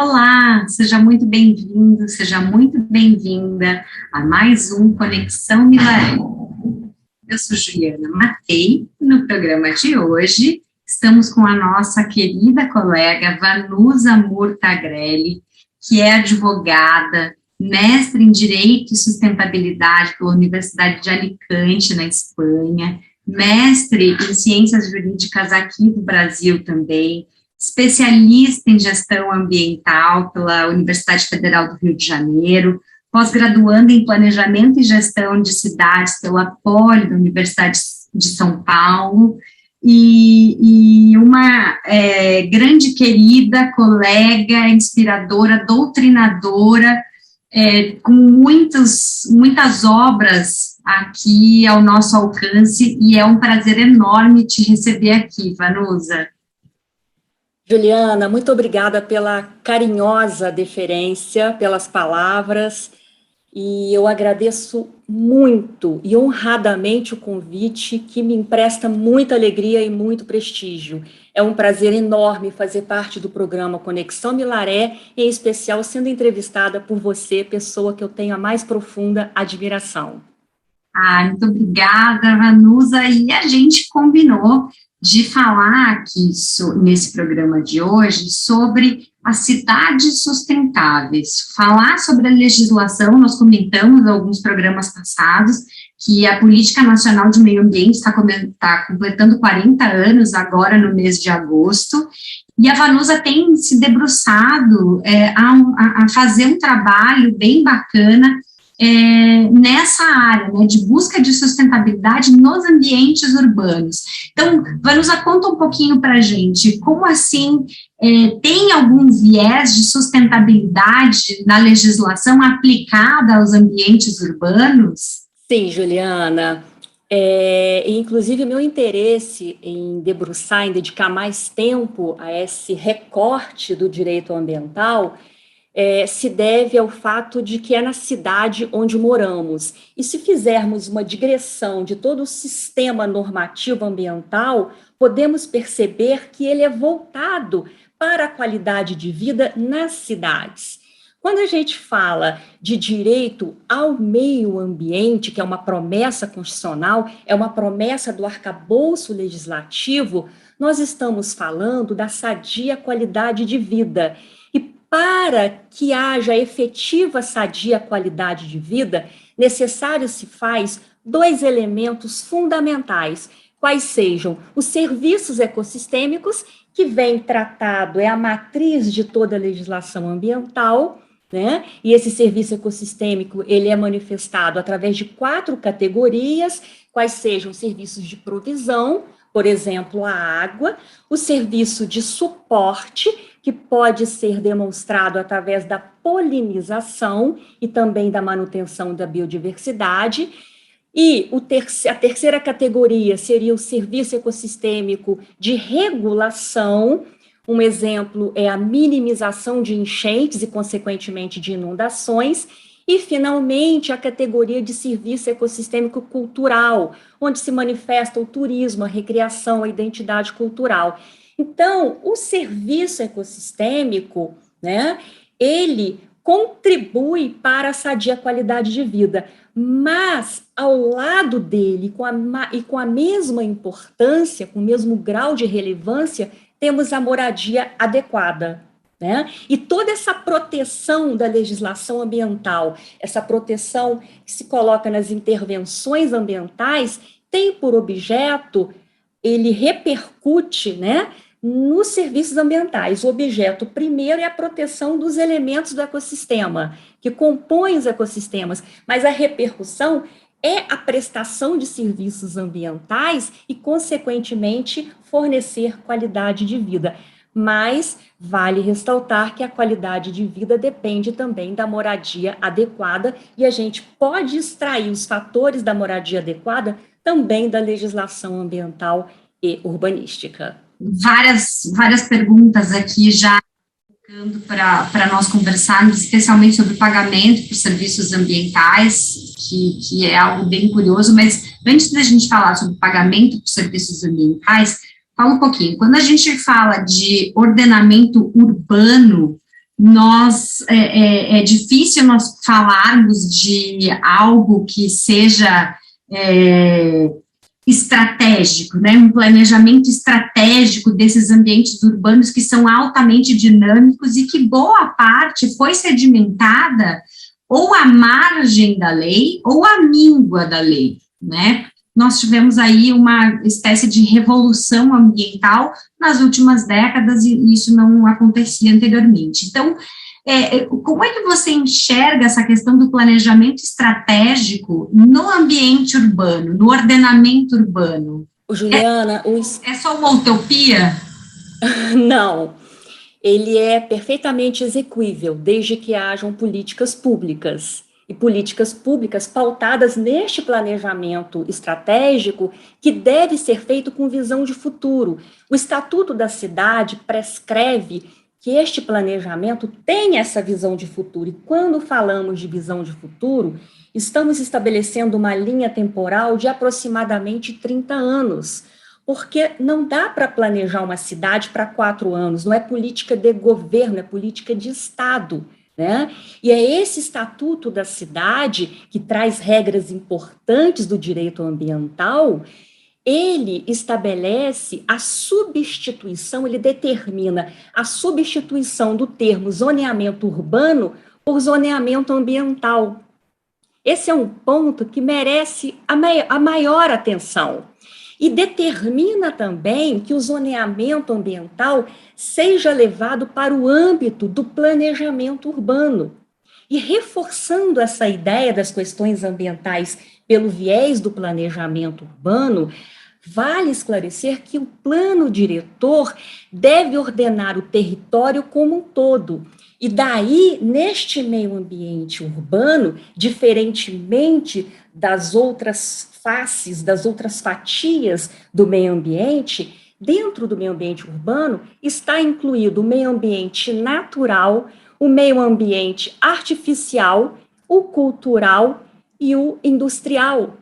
Olá, seja muito bem-vindo, seja muito bem-vinda a mais um Conexão Milaré. Eu sou Juliana Matei e no programa de hoje estamos com a nossa querida colega Vanusa Murtagrelli, que é advogada, mestre em Direito e Sustentabilidade pela Universidade de Alicante, na Espanha, mestre em Ciências Jurídicas aqui do Brasil também, especialista em gestão ambiental pela Universidade Federal do Rio de Janeiro, pós-graduanda em planejamento e gestão de cidades pela Poli da Universidade de São Paulo, e uma grande querida, colega, inspiradora, doutrinadora, com muitas obras aqui ao nosso alcance, e é um prazer enorme te receber aqui, Vanusa. Juliana, muito obrigada pela carinhosa deferência, pelas palavras, e eu agradeço muito e honradamente o convite, que me empresta muita alegria e muito prestígio. É um prazer enorme fazer parte do programa Conexão Milaré, em especial sendo entrevistada por você, pessoa que eu tenho a mais profunda admiração. Muito obrigada, Vanusa, e a gente combinou de falar aqui nesse programa de hoje sobre as cidades sustentáveis, falar sobre a legislação. Nós comentamos em alguns programas passados que a Política Nacional de Meio Ambiente está completando 40 anos agora no mês de agosto, e a Vanusa tem se debruçado a fazer um trabalho bem bacana nessa área, né, de busca de sustentabilidade nos ambientes urbanos. Então, Vanusa, conta um pouquinho para a gente, como assim tem algum viés de sustentabilidade na legislação aplicada aos ambientes urbanos? Sim, Juliana. Inclusive, meu interesse em debruçar, em dedicar mais tempo a esse recorte do direito ambiental se deve ao fato de que é na cidade onde moramos. E se fizermos uma digressão de todo o sistema normativo ambiental, podemos perceber que ele é voltado para a qualidade de vida nas cidades. Quando a gente fala de direito ao meio ambiente, que é uma promessa constitucional, é uma promessa do arcabouço legislativo, nós estamos falando da sadia qualidade de vida. Para que haja efetiva sadia qualidade de vida, necessário se faz dois elementos fundamentais, quais sejam os serviços ecossistêmicos, que vem tratado, é a matriz de toda a legislação ambiental, né? E esse serviço ecossistêmico, ele é manifestado através de 4 categorias, quais sejam os serviços de provisão, por exemplo, a água, o serviço de suporte, que pode ser demonstrado através da polinização e também da manutenção da biodiversidade. E a terceira categoria seria o serviço ecossistêmico de regulação. Um exemplo é a minimização de enchentes e, consequentemente, de inundações. E, finalmente, a categoria de serviço ecossistêmico cultural, onde se manifesta o turismo, a recreação, a identidade cultural. Então, o serviço ecossistêmico, né, ele contribui para a sadia qualidade de vida, mas, ao lado dele, com a mesma importância, com o mesmo grau de relevância, temos a moradia adequada. Né? E toda essa proteção da legislação ambiental, essa proteção que se coloca nas intervenções ambientais, tem por objeto, ele repercute, né, nos serviços ambientais. O objeto primeiro é a proteção dos elementos do ecossistema, que compõem os ecossistemas, mas a repercussão é a prestação de serviços ambientais e, consequentemente, fornecer qualidade de vida. Mas vale ressaltar que a qualidade de vida depende também da moradia adequada, e a gente pode extrair os fatores da moradia adequada também da legislação ambiental e urbanística. Várias perguntas aqui já para nós conversarmos, especialmente sobre o pagamento por serviços ambientais, que é algo bem curioso, mas antes da gente falar sobre pagamento por serviços ambientais, fala um pouquinho. Quando a gente fala de ordenamento urbano, é difícil nós falarmos de algo que seja estratégico, né, um planejamento estratégico desses ambientes urbanos que são altamente dinâmicos e que boa parte foi sedimentada ou à margem da lei ou à míngua da lei, né? Nós tivemos aí uma espécie de revolução ambiental nas últimas décadas e isso não acontecia anteriormente. Então, como é que você enxerga essa questão do planejamento estratégico no ambiente urbano, no ordenamento urbano? Juliana, É só uma utopia? Não, ele é perfeitamente execuível, desde que hajam políticas públicas, e políticas públicas pautadas neste planejamento estratégico, que deve ser feito com visão de futuro. O Estatuto da Cidade prescreve que este planejamento tem essa visão de futuro, e quando falamos de visão de futuro, estamos estabelecendo uma linha temporal de aproximadamente 30 anos, porque não dá para planejar uma cidade para 4 anos, não é política de governo, é política de Estado, né? E é esse Estatuto da Cidade, que traz regras importantes do direito ambiental, ele estabelece a substituição, ele determina a substituição do termo zoneamento urbano por zoneamento ambiental. Esse é um ponto que merece a maior atenção. E determina também que o zoneamento ambiental seja levado para o âmbito do planejamento urbano. E reforçando essa ideia das questões ambientais pelo viés do planejamento urbano, vale esclarecer que o plano diretor deve ordenar o território como um todo. E daí, neste meio ambiente urbano, diferentemente das outras faces, das outras fatias do meio ambiente, dentro do meio ambiente urbano está incluído o meio ambiente natural, o meio ambiente artificial, o cultural e o industrial.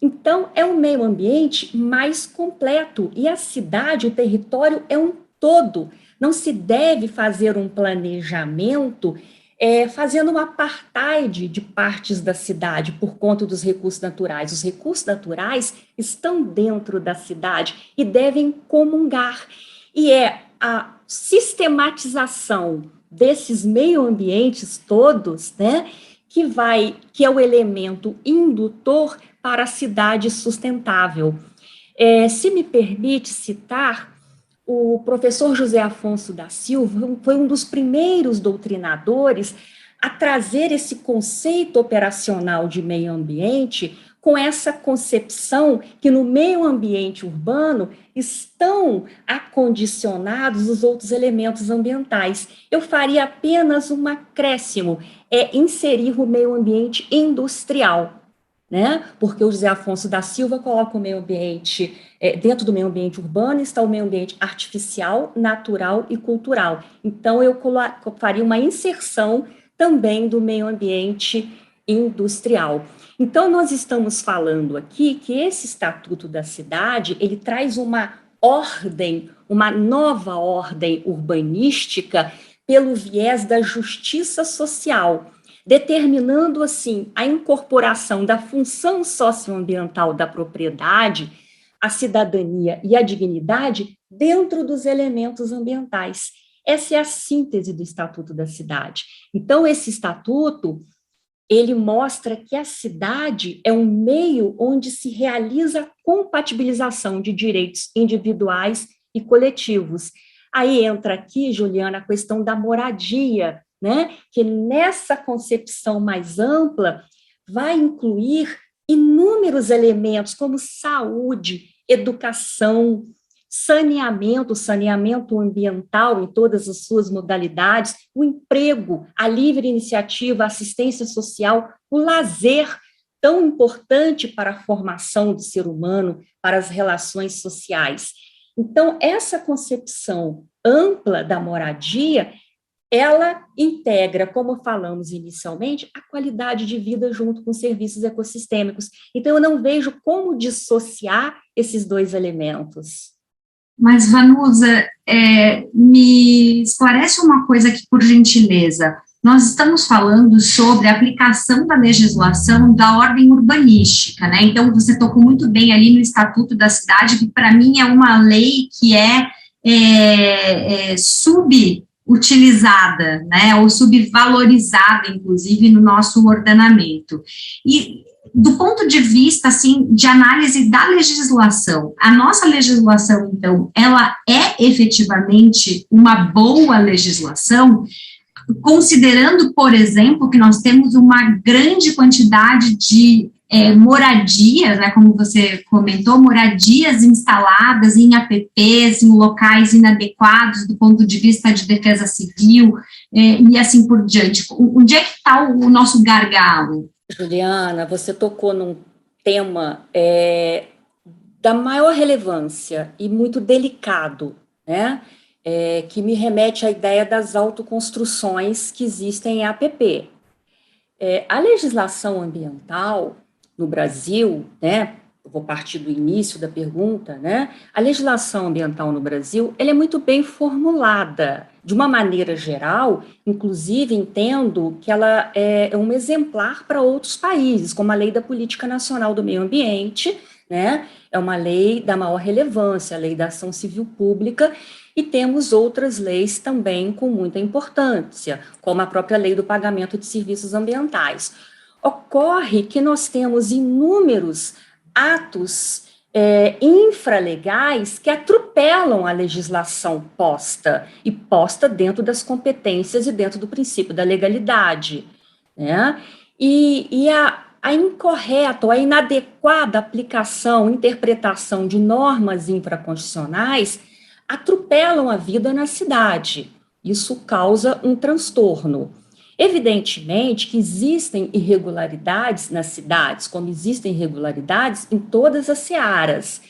Então, é um meio ambiente mais completo, e a cidade, o território, é um todo. Não se deve fazer um planejamento fazendo um apartheid de partes da cidade por conta dos recursos naturais. Os recursos naturais estão dentro da cidade e devem comungar. E é a sistematização desses meio-ambientes todos, né, que é o elemento indutor para a cidade sustentável. Se me permite citar, o professor José Afonso da Silva foi um dos primeiros doutrinadores a trazer esse conceito operacional de meio ambiente com essa concepção que no meio ambiente urbano estão acondicionados os outros elementos ambientais. Eu faria apenas um acréscimo, inserir o meio ambiente industrial, né? Porque o José Afonso da Silva coloca o meio ambiente, dentro do meio ambiente urbano está o meio ambiente artificial, natural e cultural. Então, eu faria uma inserção também do meio ambiente industrial. Então, nós estamos falando aqui que esse Estatuto da Cidade, ele traz uma ordem, uma nova ordem urbanística pelo viés da justiça social, determinando, assim, a incorporação da função socioambiental da propriedade, a cidadania e a dignidade dentro dos elementos ambientais. Essa é a síntese do Estatuto da Cidade. Então, esse estatuto, ele mostra que a cidade é um meio onde se realiza a compatibilização de direitos individuais e coletivos. Aí entra aqui, Juliana, a questão da moradia, né? Que nessa concepção mais ampla vai incluir inúmeros elementos como saúde, educação, saneamento ambiental em todas as suas modalidades, o emprego, a livre iniciativa, a assistência social, o lazer, tão importante para a formação do ser humano, para as relações sociais. Então, essa concepção ampla da moradia, ela integra, como falamos inicialmente, a qualidade de vida junto com serviços ecossistêmicos. Então, eu não vejo como dissociar esses dois elementos. Mas, Vanusa, me esclarece uma coisa aqui, por gentileza. Nós estamos falando sobre a aplicação da legislação da ordem urbanística, né? Então, você tocou muito bem ali no Estatuto da Cidade, que para mim é uma lei que é subutilizada, né? Ou subvalorizada, inclusive, no nosso ordenamento. E do ponto de vista, assim, de análise da legislação, a nossa legislação, então, ela é efetivamente uma boa legislação, considerando, por exemplo, que nós temos uma grande quantidade de moradias, né, como você comentou, moradias instaladas em APPs, em locais inadequados do ponto de vista de defesa civil, e assim por diante. Onde é que está o nosso gargalo? Juliana, você tocou num tema da maior relevância e muito delicado, né? Que me remete à ideia das autoconstruções que existem em APP. A legislação ambiental no Brasil, né? Eu vou partir do início da pergunta, né? A legislação ambiental no Brasil, ela é muito bem formulada. De uma maneira geral, inclusive entendo que ela é um exemplar para outros países, como a Lei da Política Nacional do Meio Ambiente, né? É uma lei da maior relevância, a Lei da Ação Civil Pública, e temos outras leis também com muita importância, como a própria Lei do Pagamento de Serviços Ambientais. Ocorre que nós temos inúmeros atos infralegais que atropelam a legislação posta dentro das competências e dentro do princípio da legalidade, né? E a incorreta ou a inadequada aplicação, interpretação de normas infraconstitucionais atropelam a vida na cidade. Isso causa um transtorno. Evidentemente que existem irregularidades nas cidades, como existem irregularidades em todas as searas.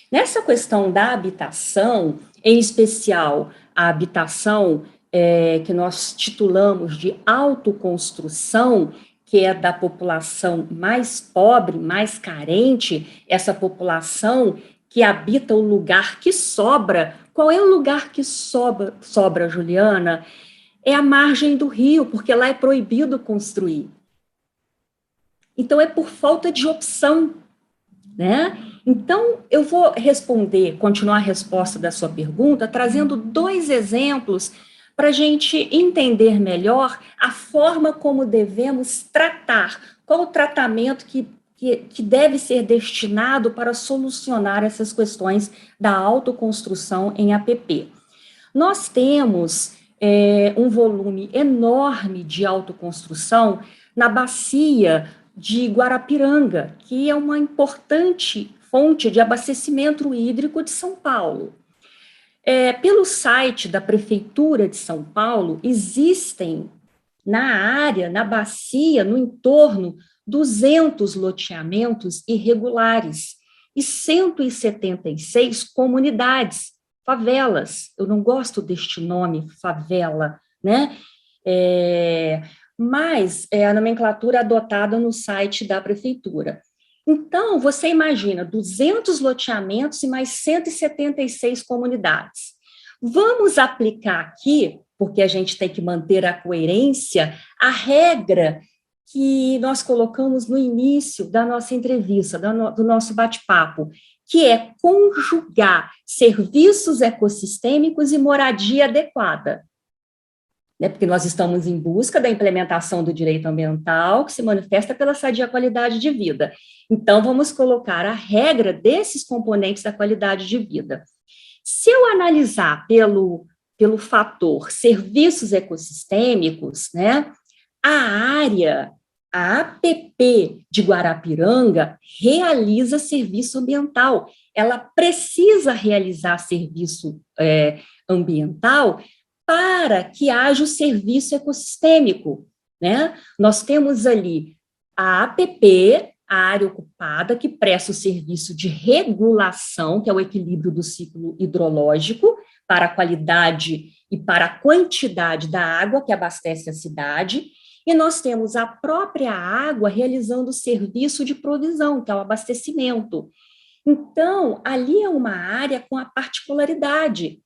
Nessa questão da habitação, em especial a habitação que nós titulamos de autoconstrução, que é da população mais pobre, mais carente, essa população que habita o lugar que sobra. Qual é o lugar que sobra, Juliana? É a margem do rio, porque lá é proibido construir. Então, é por falta de opção, né? Então, eu vou continuar a resposta da sua pergunta, trazendo 2 exemplos para a gente entender melhor a forma como devemos tratar, qual o tratamento que deve ser destinado para solucionar essas questões da autoconstrução em APP. Nós temos um volume enorme de autoconstrução na bacia de Guarapiranga, que é uma importante fonte de abastecimento hídrico de São Paulo. Pelo site da Prefeitura de São Paulo, existem na área, na bacia, no entorno, 200 loteamentos irregulares e 176 comunidades, favelas. Eu não gosto deste nome, favela, né? Mas é a nomenclatura adotada no site da prefeitura. Então, você imagina 200 loteamentos e mais 176 comunidades. Vamos aplicar aqui, porque a gente tem que manter a coerência, a regra que nós colocamos no início da nossa entrevista, do nosso bate-papo, que é conjugar serviços ecossistêmicos e moradia adequada. Porque nós estamos em busca da implementação do direito ambiental, que se manifesta pela sadia qualidade de vida. Então, vamos colocar a regra desses componentes da qualidade de vida. Se eu analisar pelo fator serviços ecossistêmicos, né, a APP de Guarapiranga realiza serviço ambiental. Ela precisa realizar serviço ambiental para que haja o serviço ecossistêmico, né? Nós temos ali a APP, a área ocupada, que presta o serviço de regulação, que é o equilíbrio do ciclo hidrológico, para a qualidade e para a quantidade da água que abastece a cidade, e nós temos a própria água realizando o serviço de provisão, que é o abastecimento. Então, ali é uma área com a particularidade.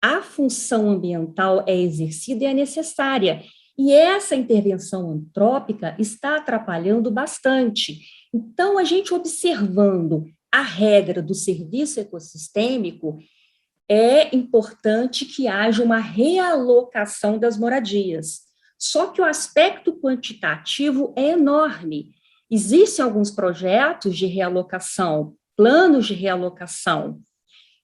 A função ambiental é exercida e é necessária. E essa intervenção antrópica está atrapalhando bastante. Então, a gente observando a regra do serviço ecossistêmico, é importante que haja uma realocação das moradias. Só que o aspecto quantitativo é enorme. Existem alguns projetos de realocação, planos de realocação,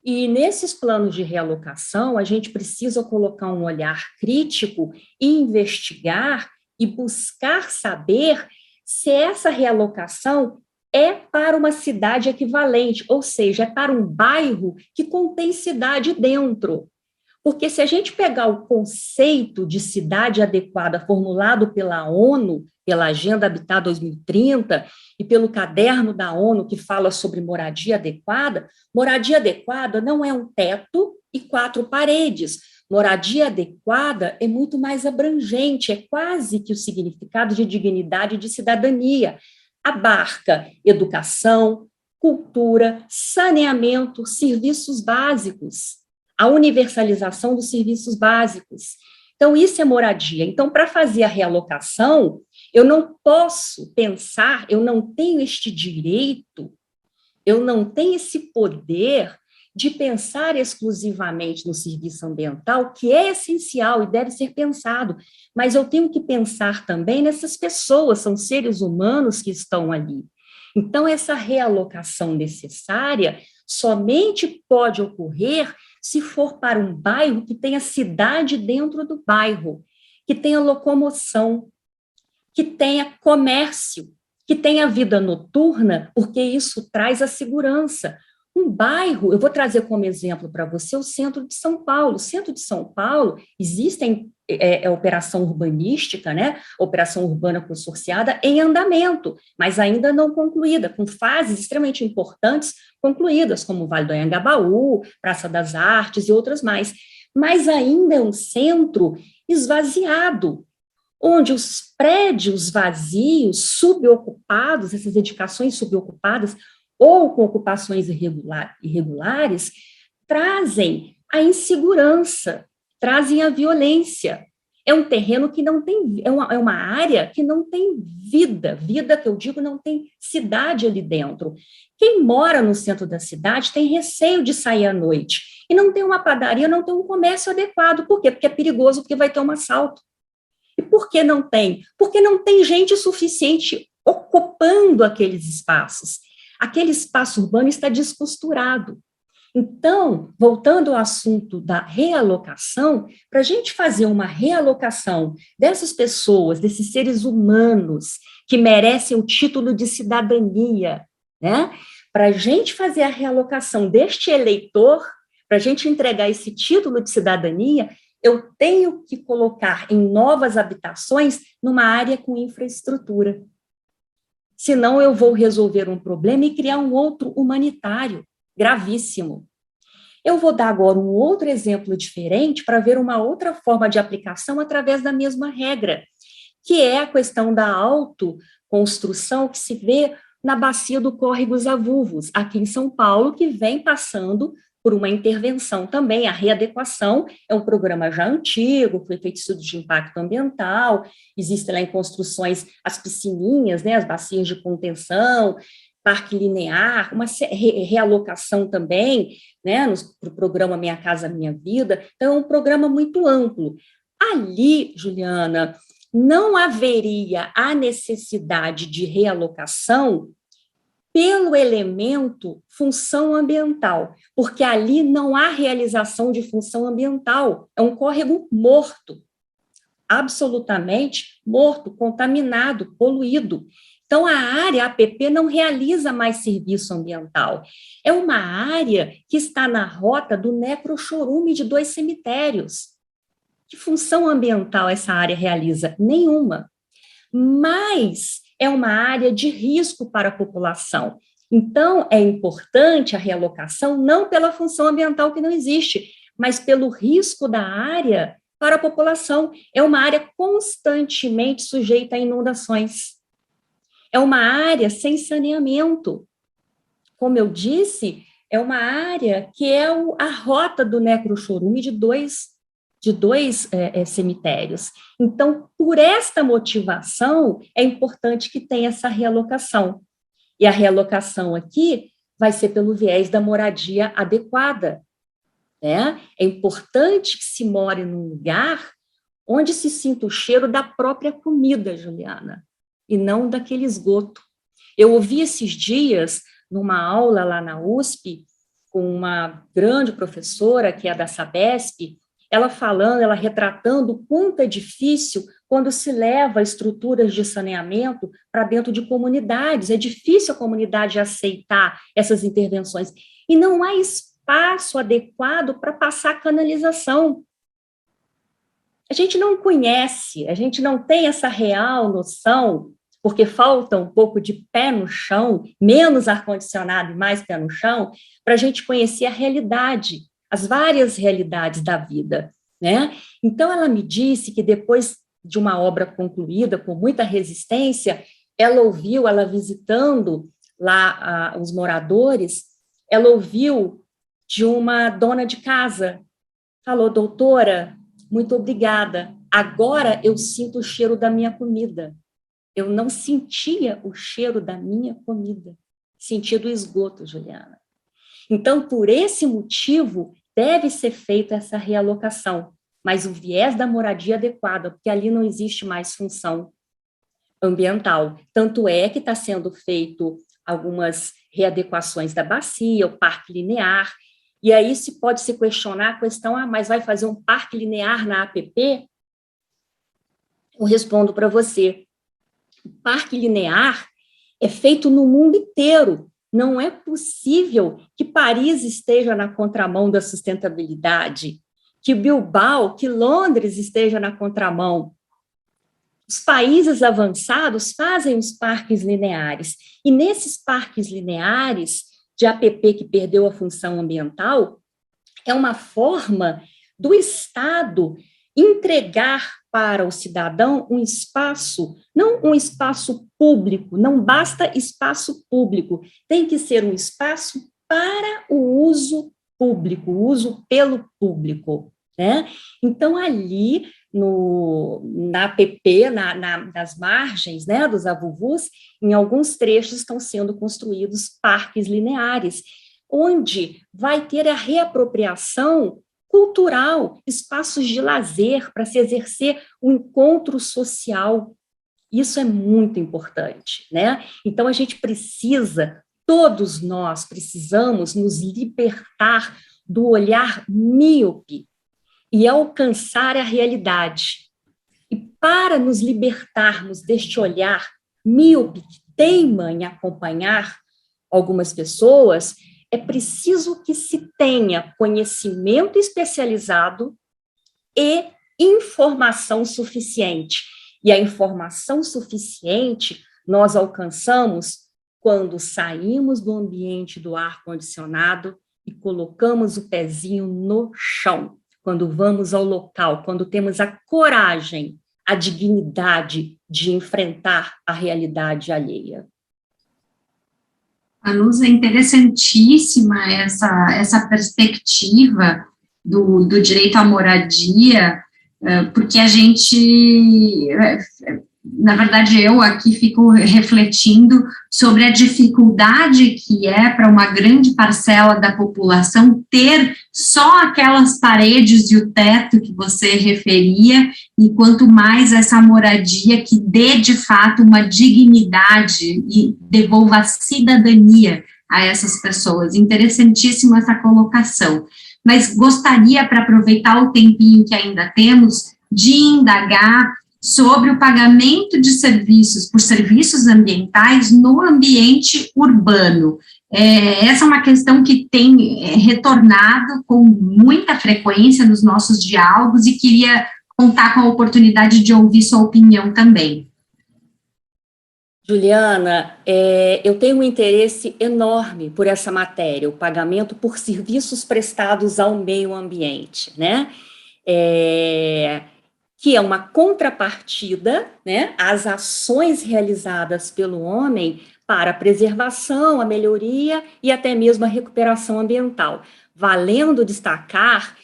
e nesses planos de realocação, a gente precisa colocar um olhar crítico e investigar e buscar saber se essa realocação é para uma cidade equivalente, ou seja, é para um bairro que contém cidade dentro. Porque se a gente pegar o conceito de cidade adequada formulado pela ONU, pela Agenda Habitat 2030 e pelo caderno da ONU que fala sobre moradia adequada não é um teto e 4 paredes. Moradia adequada é muito mais abrangente, é quase que o significado de dignidade e de cidadania. Abarca educação, cultura, saneamento, serviços básicos, a universalização dos serviços básicos. Então, isso é moradia. Então, para fazer a realocação, eu não posso pensar, eu não tenho este direito, eu não tenho esse poder de pensar exclusivamente no serviço ambiental, que é essencial e deve ser pensado, mas eu tenho que pensar também nessas pessoas, são seres humanos que estão ali. Então, essa realocação necessária somente pode ocorrer se for para um bairro que tenha cidade dentro do bairro, que tenha locomoção, que tenha comércio, que tenha vida noturna, porque isso traz a segurança. Um bairro, eu vou trazer como exemplo para você o centro de São Paulo. O centro de São Paulo, existem operação urbanística, né? Operação urbana consorciada em andamento, mas ainda não concluída, com fases extremamente importantes concluídas, como o Vale do Anhangabaú, Praça das Artes e outras mais. Mas ainda é um centro esvaziado, onde os prédios vazios, subocupados, essas edificações subocupadas, ou com ocupações irregulares, trazem a insegurança, trazem a violência. É um terreno que não tem, é uma área que não tem vida que eu digo não tem cidade ali dentro. Quem mora no centro da cidade tem receio de sair à noite, e não tem uma padaria, não tem um comércio adequado. Por quê? Porque é perigoso, porque vai ter um assalto. E por que não tem? Porque não tem gente suficiente ocupando aqueles espaços. Aquele espaço urbano está descosturado. Então, voltando ao assunto da realocação, para a gente fazer uma realocação dessas pessoas, desses seres humanos que merecem o título de cidadania, né? Para a gente fazer a realocação deste eleitor, para a gente entregar esse título de cidadania, eu tenho que colocar em novas habitações numa área com infraestrutura. Senão eu vou resolver um problema e criar um outro humanitário, gravíssimo. Eu vou dar agora um outro exemplo diferente para ver uma outra forma de aplicação através da mesma regra, que é a questão da autoconstrução que se vê na bacia do Córrego dos Avulvos, aqui em São Paulo, que vem passando por uma intervenção também. A readequação é um programa já antigo, foi feito estudo de impacto ambiental, existem lá em construções as piscininhas, né, as bacias de contenção, parque linear, uma realocação também, né, no programa Minha Casa Minha Vida. Então, é um programa muito amplo. Ali, Juliana, não haveria a necessidade de realocação pelo elemento função ambiental, porque ali não há realização de função ambiental, é um córrego morto, absolutamente morto, contaminado, poluído. Então, a área APP não realiza mais serviço ambiental. É uma área que está na rota do necrochorume de 2 cemitérios. Que função ambiental essa área realiza? Nenhuma. Mas é uma área de risco para a população. Então, é importante a realocação não pela função ambiental que não existe, mas pelo risco da área para a população. É uma área constantemente sujeita a inundações. É uma área sem saneamento. como eu disse, é uma área que é a rota do necrochorume de dois cemitérios. Então, por esta motivação, é importante que tenha essa realocação. E a realocação aqui vai ser pelo viés da moradia adequada, né? É importante que se more num lugar onde se sinta o cheiro da própria comida, Juliana, e não daquele esgoto. Eu ouvi esses dias, numa aula lá na USP, com uma grande professora, que é da Sabesp, ela retratando o quanto é difícil quando se leva estruturas de saneamento para dentro de comunidades. É difícil a comunidade aceitar essas intervenções. E não há espaço adequado para passar canalização. A gente não conhece, a gente não tem essa real noção, porque falta um pouco de pé no chão, menos ar-condicionado e mais pé no chão, para a gente conhecer a realidade, as várias realidades da vida, né? Então, ela me disse que depois de uma obra concluída, com muita resistência, ela visitando lá os moradores, ela ouviu de uma dona de casa, falou: doutora, muito obrigada, agora eu sinto o cheiro da minha comida. Eu não sentia o cheiro da minha comida, sentia do esgoto, Juliana. Então, por esse motivo, deve ser feita essa realocação, mas o viés da moradia adequada, porque ali não existe mais função ambiental. Tanto é que está sendo feito algumas readequações da bacia, o parque linear, e aí pode se questionar a questão, mas vai fazer um parque linear na APP? Eu respondo para você. O parque linear é feito no mundo inteiro. Não é possível que Paris esteja na contramão da sustentabilidade, que Bilbao, que Londres esteja na contramão. Os países avançados fazem os parques lineares, e nesses parques lineares de APP que perdeu a função ambiental, é uma forma do Estado entregar para o cidadão um espaço, não um espaço público, não basta espaço público, tem que ser um espaço para o uso público, o uso pelo público, né? Então, ali na APP, nas margens, né, dos AVUVUs, em alguns trechos estão sendo construídos parques lineares, onde vai ter a reapropriação cultural, espaços de lazer para se exercer o encontro social. Isso é muito importante, né? Então, a gente precisa, todos nós precisamos nos libertar do olhar míope e alcançar a realidade. E para nos libertarmos deste olhar míope que teima em acompanhar algumas pessoas, é preciso que se tenha conhecimento especializado e informação suficiente. E a informação suficiente nós alcançamos quando saímos do ambiente do ar-condicionado e colocamos o pezinho no chão, quando vamos ao local, quando temos a coragem, a dignidade de enfrentar a realidade alheia. Anusa, é interessantíssima essa perspectiva do direito à moradia, porque a gente, na verdade, eu aqui fico refletindo sobre a dificuldade que é para uma grande parcela da população ter só aquelas paredes e o teto que você referia, e quanto mais essa moradia que dê, de fato, uma dignidade e devolva a cidadania a essas pessoas. Interessantíssima essa colocação. Mas gostaria, para aproveitar o tempinho que ainda temos, de indagar sobre o pagamento de serviços por serviços ambientais no ambiente urbano. Essa é uma questão que tem retornado com muita frequência nos nossos diálogos e queria contar com a oportunidade de ouvir sua opinião também. Juliana, eu tenho um interesse enorme por essa matéria, o pagamento por serviços prestados ao meio ambiente, né? Que é uma contrapartida, né, às ações realizadas pelo homem para a preservação, a melhoria e até mesmo a recuperação ambiental, valendo destacar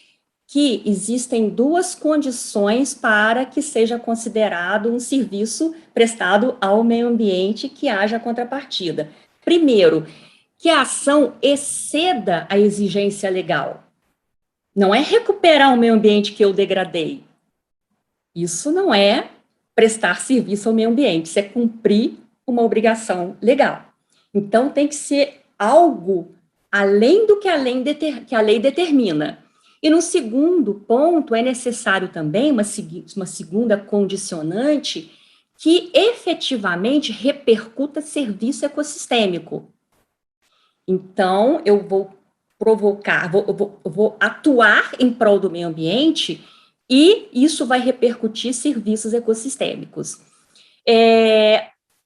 que existem duas condições para que seja considerado um serviço prestado ao meio ambiente que haja contrapartida. Primeiro, que a ação exceda a exigência legal. Não é recuperar o meio ambiente que eu degradei. Isso não é prestar serviço ao meio ambiente, isso é cumprir uma obrigação legal. Então, tem que ser algo além do que a lei determina. E no segundo ponto, é necessário também uma segunda condicionante que efetivamente repercuta serviço ecossistêmico. Então, eu vou provocar, vou atuar em prol do meio ambiente e isso vai repercutir serviços ecossistêmicos.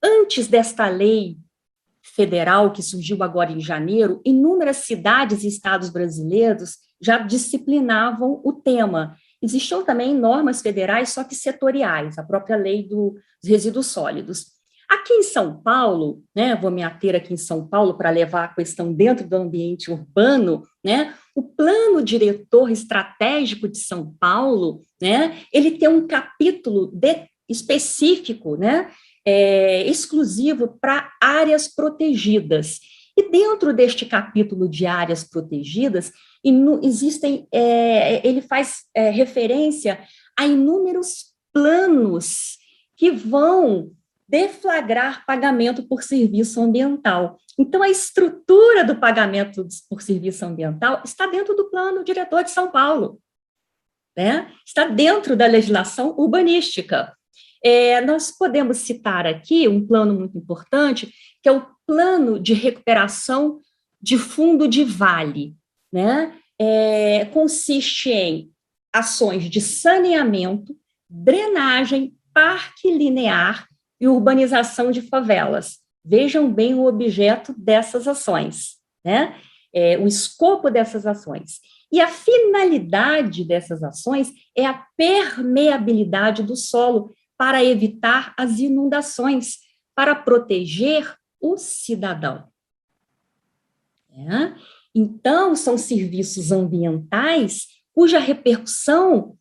Antes desta lei federal, que surgiu agora em janeiro, inúmeras cidades e estados brasileiros já disciplinavam o tema. Existiam também normas federais, só que setoriais, a própria lei dos resíduos sólidos. Aqui em São Paulo, né, vou me ater aqui em São Paulo para levar a questão dentro do ambiente urbano, né, o Plano Diretor Estratégico de São Paulo, né, ele tem um capítulo específico, né, exclusivo para áreas protegidas. E dentro deste capítulo de áreas protegidas, ele faz referência a inúmeros planos que vão deflagrar pagamento por serviço ambiental. Então, a estrutura do pagamento por serviço ambiental está dentro do Plano Diretor de São Paulo, né? Está dentro da legislação urbanística. Nós podemos citar aqui um plano muito importante, que é o Plano de Recuperação de Fundo de Vale, né? Consiste em ações de saneamento, drenagem, parque linear e urbanização de favelas. Vejam bem o objeto dessas ações, né? O escopo dessas ações. E a finalidade dessas ações é a permeabilidade do solo para evitar as inundações, para proteger o cidadão. Então, são serviços ambientais cuja repercussão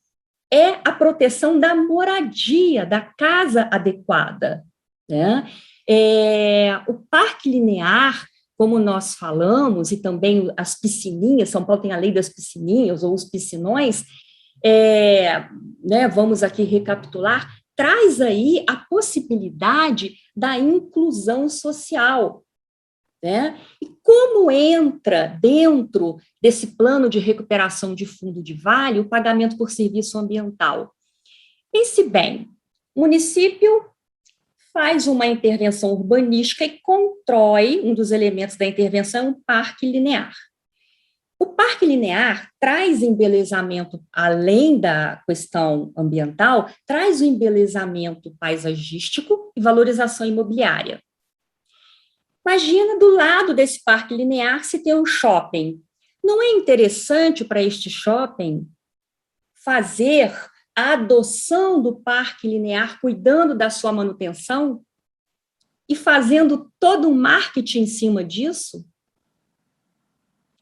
é a proteção da moradia, da casa adequada, né? O parque linear, como nós falamos, e também as piscininhas, São Paulo tem a lei das piscininhas, ou os piscinões, né, vamos aqui recapitular, traz aí a possibilidade da inclusão social, né? E como entra dentro desse plano de recuperação de fundo de vale o pagamento por serviço ambiental? Pense bem, o município faz uma intervenção urbanística e constrói, um dos elementos da intervenção, um parque linear. O parque linear traz embelezamento, além da questão ambiental, traz o embelezamento paisagístico e valorização imobiliária. Imagina do lado desse parque linear se tem um shopping. Não é interessante para este shopping fazer a adoção do parque linear, cuidando da sua manutenção e fazendo todo um marketing em cima disso?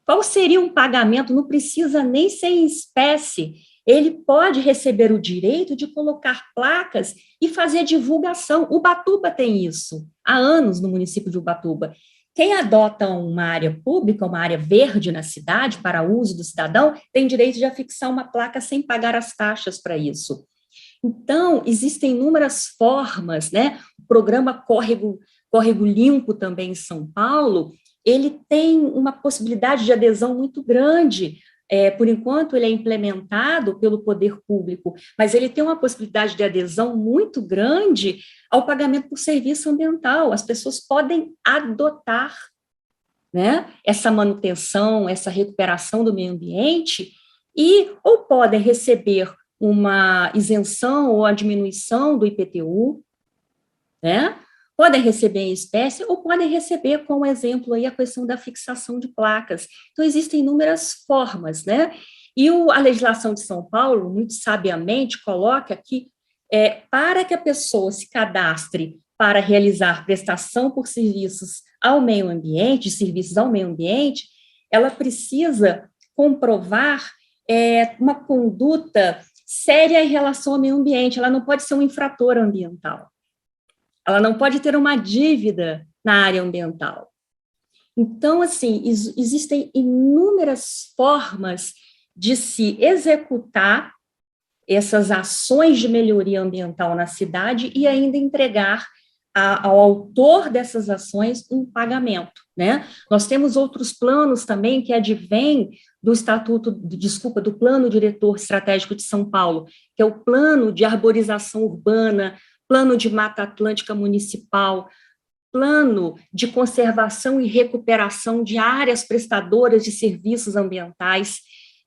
Qual seria um pagamento? Não precisa nem ser em espécie. Ele pode receber o direito de colocar placas e fazer divulgação. Ubatuba tem isso, há anos no município de Ubatuba. Quem adota uma área pública, uma área verde na cidade, para uso do cidadão, tem direito de afixar uma placa sem pagar as taxas para isso. Então, existem inúmeras formas, né? O programa Córrego Limpo também em São Paulo, ele tem uma possibilidade de adesão muito grande. Por enquanto, ele é implementado pelo poder público, mas ele tem uma possibilidade de adesão muito grande ao pagamento por serviço ambiental. As pessoas podem adotar, né, essa manutenção, essa recuperação do meio ambiente, e ou podem receber uma isenção ou a diminuição do IPTU, né? Podem receber em espécie ou podem receber, como exemplo, aí, a questão da fixação de placas. Então, existem inúmeras formas, né? E a legislação de São Paulo, muito sabiamente, coloca que para que a pessoa se cadastre para realizar prestação por serviços ao meio ambiente, ela precisa comprovar uma conduta séria em relação ao meio ambiente, ela não pode ser um infrator ambiental, ela não pode ter uma dívida na área ambiental. Então, assim, existem inúmeras formas de se executar essas ações de melhoria ambiental na cidade e ainda entregar ao autor dessas ações um pagamento, né? Nós temos outros planos também que advêm do Plano Diretor Estratégico de São Paulo, que é o Plano de Arborização Urbana, Plano de Mata Atlântica Municipal, Plano de Conservação e Recuperação de Áreas Prestadoras de Serviços Ambientais,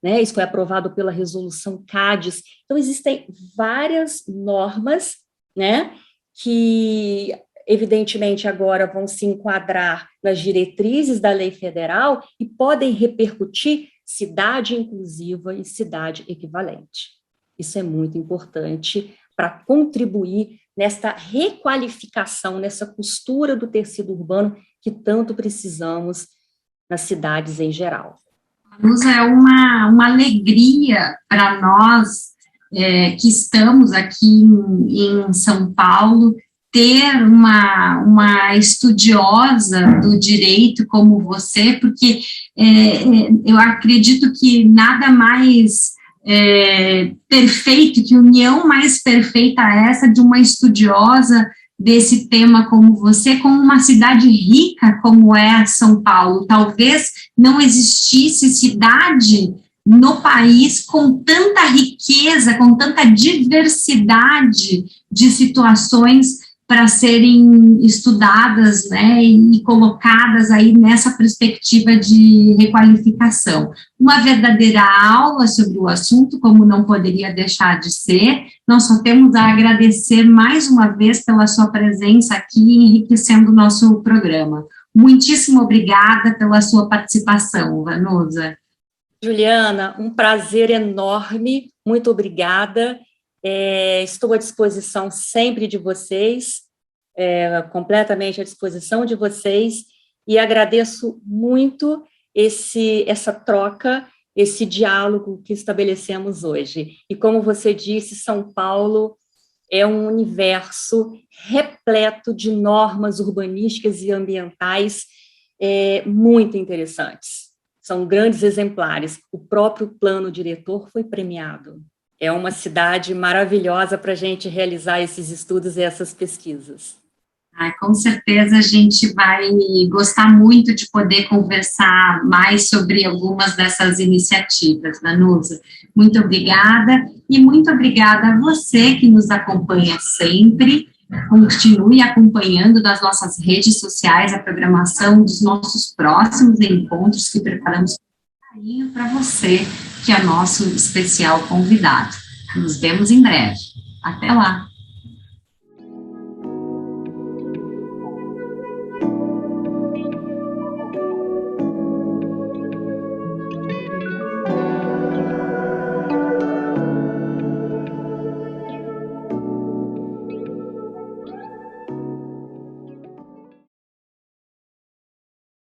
né? Isso foi aprovado pela resolução CADES. Então, existem várias normas, né, que, evidentemente, agora vão se enquadrar nas diretrizes da lei federal e podem repercutir cidade inclusiva e cidade equivalente. Isso é muito importante para contribuir nesta requalificação, nessa costura do tecido urbano que tanto precisamos nas cidades em geral. Luz, é uma alegria para nós que estamos aqui em São Paulo, ter uma estudiosa do direito como você, porque eu acredito que nada mais perfeito, que união mais perfeita essa de uma estudiosa desse tema como você, com uma cidade rica como é São Paulo. Talvez não existisse cidade no país com tanta riqueza, com tanta diversidade de situações para serem estudadas, né, e colocadas aí nessa perspectiva de requalificação. Uma verdadeira aula sobre o assunto, como não poderia deixar de ser. Nós só temos a agradecer mais uma vez pela sua presença aqui, enriquecendo o nosso programa. Muitíssimo obrigada pela sua participação, Vanusa. Juliana, um prazer enorme, muito obrigada. Estou à disposição sempre de vocês, completamente à disposição de vocês, e agradeço muito essa troca, esse diálogo que estabelecemos hoje. E como você disse, São Paulo é um universo repleto de normas urbanísticas e ambientais muito interessantes. São grandes exemplares. O próprio plano diretor foi premiado. É uma cidade maravilhosa para a gente realizar esses estudos e essas pesquisas. Com certeza a gente vai gostar muito de poder conversar mais sobre algumas dessas iniciativas, Vanusa. Muito obrigada, e muito obrigada a você que nos acompanha sempre. Continue acompanhando nas nossas redes sociais a programação dos nossos próximos encontros que preparamos com carinho para você, que é nosso especial convidado. Nos vemos em breve. Até lá!